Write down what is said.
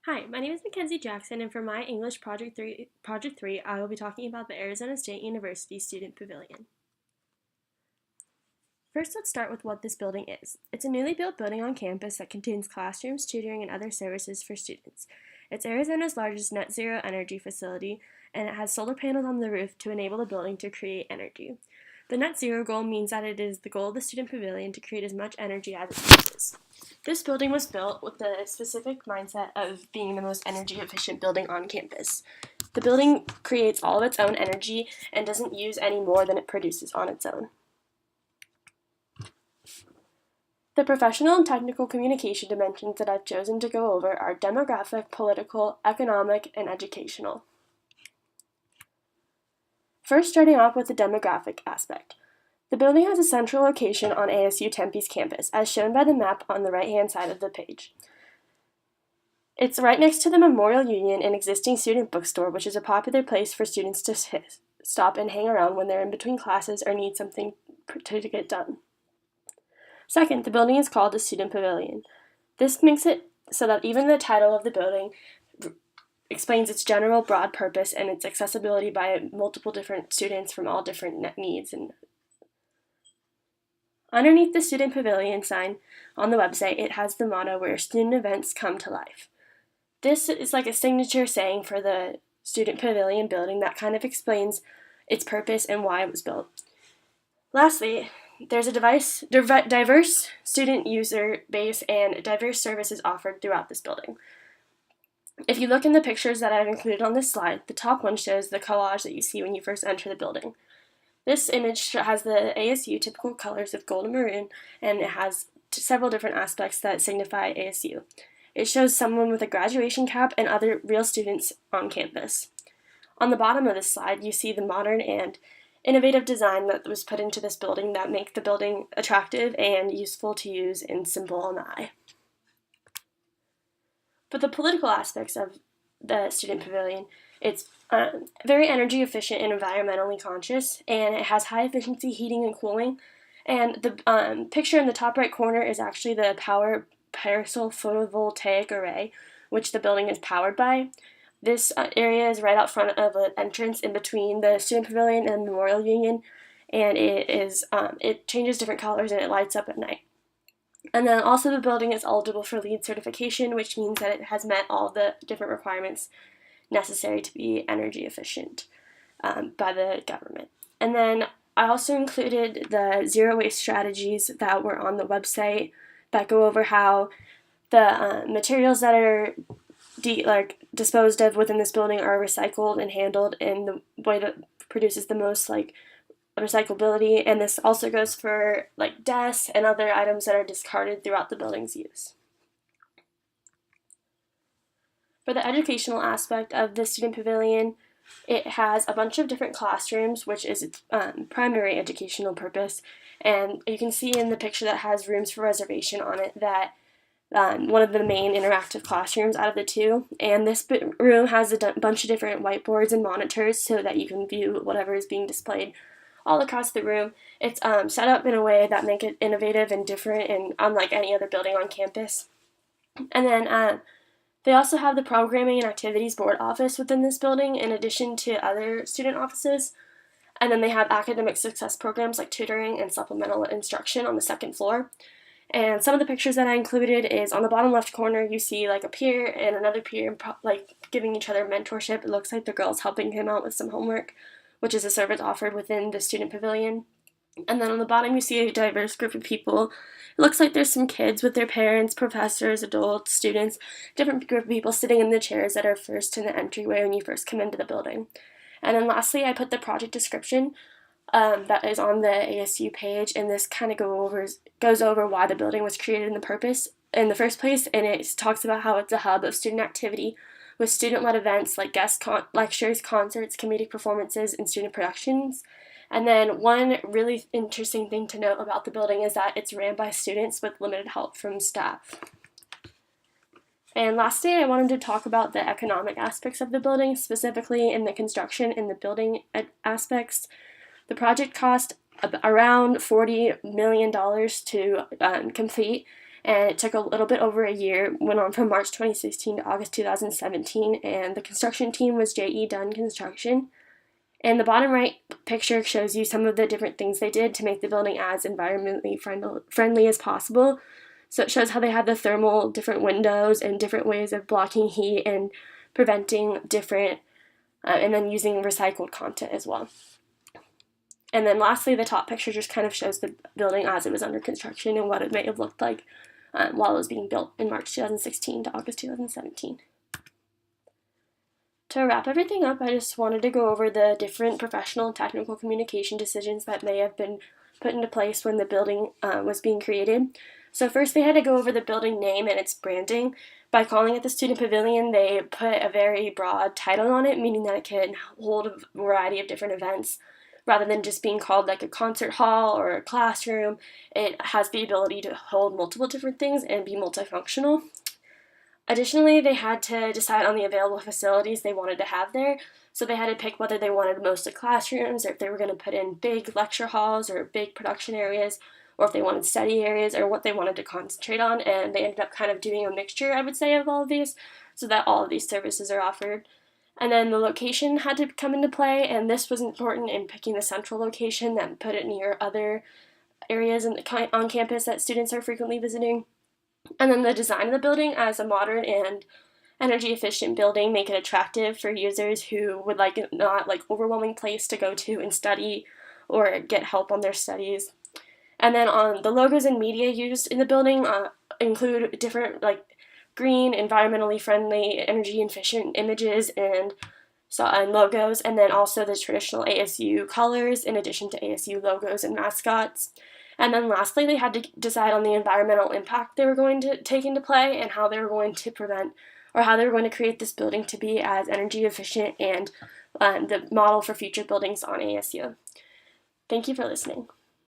Hi, my name is Mackenzie Jackson, and for my English Project 3, I will be talking about the Arizona State University Student Pavilion. First, let's start with what this building is. It's a newly built building on campus that contains classrooms, tutoring, and other services for students. It's Arizona's largest net zero energy facility, and it has solar panels on the roof to enable the building to create energy. The net zero goal means that it is the goal of the student pavilion to create as much energy as it uses. This building was built with the specific mindset of being the most energy efficient building on campus. The building creates all of its own energy and doesn't use any more than it produces on its own. The professional and technical communication dimensions that I've chosen to go over are demographic, political, economic, and educational. First, starting off with the demographic aspect. The building has a central location on ASU Tempe's campus, as shown by the map on the right-hand side of the page. It's right next to the Memorial Union, an existing student bookstore, which is a popular place for students to stop and hang around when they're in between classes or need something to get done. Second, the building is called the Student Pavilion. This makes it so that even the title of the building explains its general broad purpose and its accessibility by multiple different students from all different needs. And underneath the Student Pavilion sign on the website, it has the motto, "Where student events come to life." This is like a signature saying for the Student Pavilion building that kind of explains its purpose and why it was built. Lastly, there's a diverse student user base and diverse services offered throughout this building. If you look in the pictures that I've included on this slide, the top one shows the collage that you see when you first enter the building. This image has the ASU typical colors of gold and maroon, and it has several different aspects that signify ASU. It shows someone with a graduation cap and other real students on campus. On the bottom of this slide, you see the modern and innovative design that was put into this building that make the building attractive and useful to use and simple on the eye. For the political aspects of the Student Pavilion, it's very energy efficient and environmentally conscious, and it has high efficiency heating and cooling. And the picture in the top right corner is actually the power parasol photovoltaic array, which the building is powered by. This area is right out front of an entrance in between the Student Pavilion and Memorial Union, and it changes different colors and it lights up at night. And then also the building is eligible for LEED certification, which means that it has met all the different requirements necessary to be energy efficient by the government. And then I also included the zero waste strategies that were on the website that go over how the materials that are disposed of within this building are recycled and handled in the way that produces the most recyclability, and this also goes for desks and other items that are discarded throughout the building's use. For the educational aspect of the Student Pavilion, it has a bunch of different classrooms, which is its primary educational purpose, and you can see in the picture that has rooms for reservation on it that one of the main interactive classrooms out of the two, and this room has a bunch of different whiteboards and monitors so that you can view whatever is being displayed all across the room. It's set up in a way that make it innovative and different and unlike any other building on campus. And then they also have the Programming and Activities Board office within this building in addition to other student offices. And then they have academic success programs like tutoring and supplemental instruction on the second floor. And some of the pictures that I included is on the bottom left corner, you see a peer and another peer giving each other mentorship. It looks like the girl's helping him out with some homework, which is a service offered within the Student Pavilion. And then on the bottom, you see a diverse group of people. It looks like there's some kids with their parents, professors, adults, students, different group of people sitting in the chairs that are first in the entryway when you first come into the building. And then lastly, I put the project description that is on the ASU page, and this kind of goes over why the building was created and the purpose in the first place, and it talks about how it's a hub of student activity with student-led events like guest lectures, concerts, comedic performances, and student productions. And then one really interesting thing to note about the building is that it's ran by students with limited help from staff. And lastly, I wanted to talk about the economic aspects of the building, specifically in the construction and the building aspects. The project cost around $40 million to complete, and it took a little bit over a year, went on from March 2016 to August 2017, and the construction team was J.E. Dunn Construction. And the bottom right picture shows you some of the different things they did to make the building as environmentally friendly as possible. So it shows how they had the thermal different windows and different ways of blocking heat and preventing different, and then using recycled content as well. And then lastly, the top picture just kind of shows the building as it was under construction and what it may have looked like while it was being built in March 2016 to August 2017. To wrap everything up, I just wanted to go over the different professional and technical communication decisions that may have been put into place when the building was being created. So first, they had to go over the building name and its branding. By calling it the Student Pavilion, they put a very broad title on it, meaning that it can hold a variety of different events. Rather than just being called like a concert hall or a classroom, it has the ability to hold multiple different things and be multifunctional. Additionally, they had to decide on the available facilities they wanted to have there. So they had to pick whether they wanted mostly classrooms, or if they were going to put in big lecture halls or big production areas, or if they wanted study areas, or what they wanted to concentrate on. And they ended up kind of doing a mixture, I would say, of all of these, so that all of these services are offered. And then the location had to come into play, and this was important in picking the central location that put it near other areas on campus that students are frequently visiting. And then the design of the building as a modern and energy efficient building, make it attractive for users who would like it not like overwhelming place to go to and study or get help on their studies. And then on the logos and media used in the building include different like green, environmentally friendly, energy efficient images and logos, and then also the traditional ASU colors in addition to ASU logos and mascots. And then lastly, they had to decide on the environmental impact they were going to take into play and how they were going to prevent or how they were going to create this building to be as energy efficient and the model for future buildings on ASU. Thank you for listening.